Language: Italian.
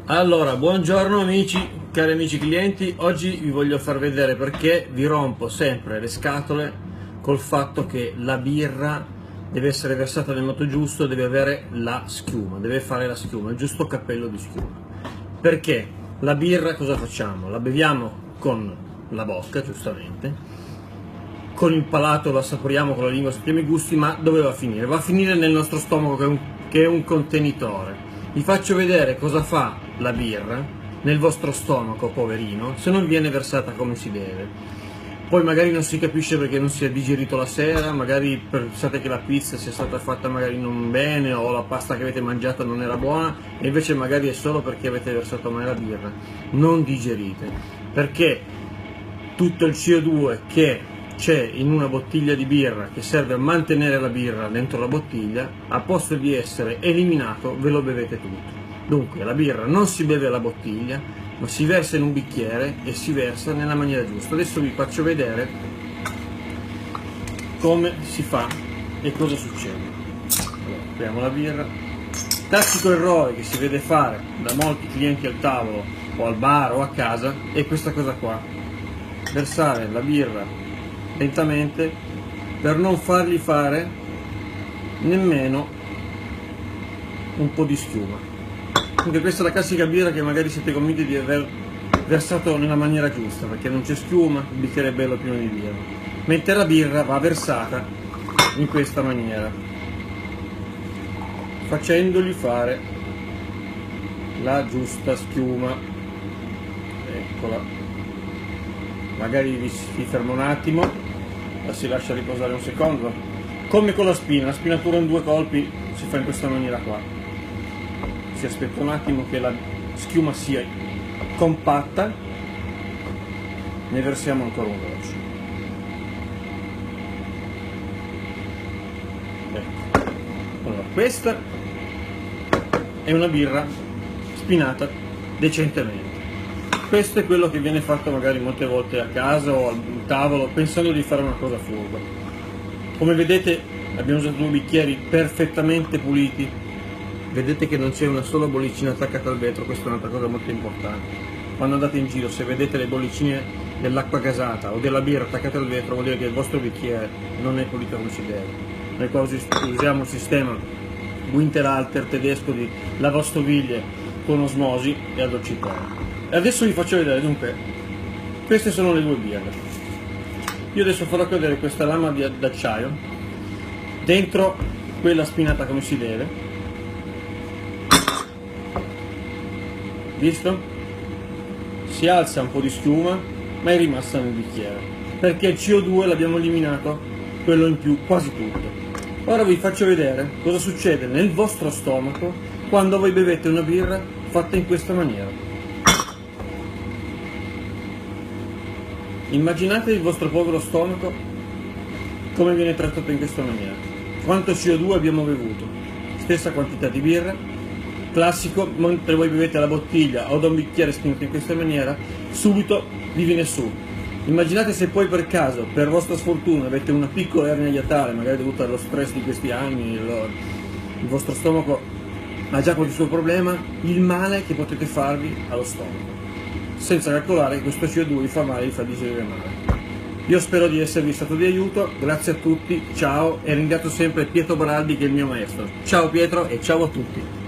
Allora, buongiorno amici, cari amici clienti. Oggi vi voglio far vedere perché vi rompo sempre le scatole col fatto che la birra deve essere versata nel modo giusto, deve avere la schiuma, deve fare la schiuma, il giusto cappello di schiuma. Perché la birra cosa facciamo? La beviamo con la bocca, giustamente, con il palato la assaporiamo, con la lingua sappiamo i gusti, ma dove va a finire? Va a finire nel nostro stomaco che è un contenitore. Vi faccio vedere cosa fa la birra nel vostro stomaco, poverino, se non viene versata come si deve. Poi magari non si capisce perché non si è digerito la sera, magari pensate che la pizza sia stata fatta magari non bene o la pasta che avete mangiato non era buona e invece magari è solo perché avete versato male la birra. Non digerite, perché tutto il CO2 che c'è in una bottiglia di birra, che serve a mantenere la birra dentro la bottiglia, a posto di essere eliminato ve lo bevete tutto. Dunque la birra non si beve alla bottiglia, ma si versa in un bicchiere e si versa nella maniera giusta. Adesso vi faccio vedere come si fa e cosa succede. Allora, apriamo la birra. Classico errore che si vede fare da molti clienti al tavolo o al bar o a casa è questa cosa qua: versare la birra lentamente per non fargli fare nemmeno un po' di schiuma. Anche questa è la classica birra che magari siete convinti di aver versato nella maniera giusta, perché non c'è schiuma, il bicchiere è bello pieno di birra, mentre la birra va versata in questa maniera, facendogli fare la giusta schiuma. Eccola, magari vi fermo un attimo, la si lascia riposare un secondo, come con la spinatura in due colpi si fa in questa maniera qua. Si aspetta un attimo che la schiuma sia compatta, ne versiamo ancora un goccio. Ecco. Allora, questa è una birra spinata decentemente. Questo è quello che viene fatto magari molte volte a casa o al tavolo pensando di fare una cosa furba. Come vedete abbiamo usato due bicchieri perfettamente puliti. Vedete che non c'è una sola bollicina attaccata al vetro, questa è un'altra cosa molto importante. Quando andate in giro, se vedete le bollicine dell'acqua gasata o della birra attaccate al vetro, vuol dire che il vostro bicchiere non è pulito come si deve. Noi qua usiamo il sistema Winterhalter tedesco di lavastoviglie con osmosi e addolcitore. E adesso vi faccio vedere, dunque, queste sono le due birre. Io adesso farò cadere questa lama d'acciaio dentro quella spinata come si deve. Visto? Si alza un po' di schiuma, ma è rimasta nel bicchiere, perché il CO2 l'abbiamo eliminato, quello in più, quasi tutto. Ora vi faccio vedere cosa succede nel vostro stomaco quando voi bevete una birra fatta in questa maniera. Immaginate il vostro povero stomaco come viene trattato in questa maniera. Quanto CO2 abbiamo bevuto? Stessa quantità di birra. Classico, mentre voi bevete la bottiglia o da un bicchiere spinto in questa maniera, subito vi viene su. Immaginate se poi per caso, per vostra sfortuna, avete una piccola ernia iatale, magari dovuta allo stress di questi anni, il vostro stomaco ha già qualche suo problema, il male che potete farvi allo stomaco, senza calcolare che questo CO2 vi fa male, vi fa digerire male. Io spero di esservi stato di aiuto, grazie a tutti, ciao, e ringrazio sempre Pietro Baraldi che è il mio maestro. Ciao Pietro e ciao a tutti.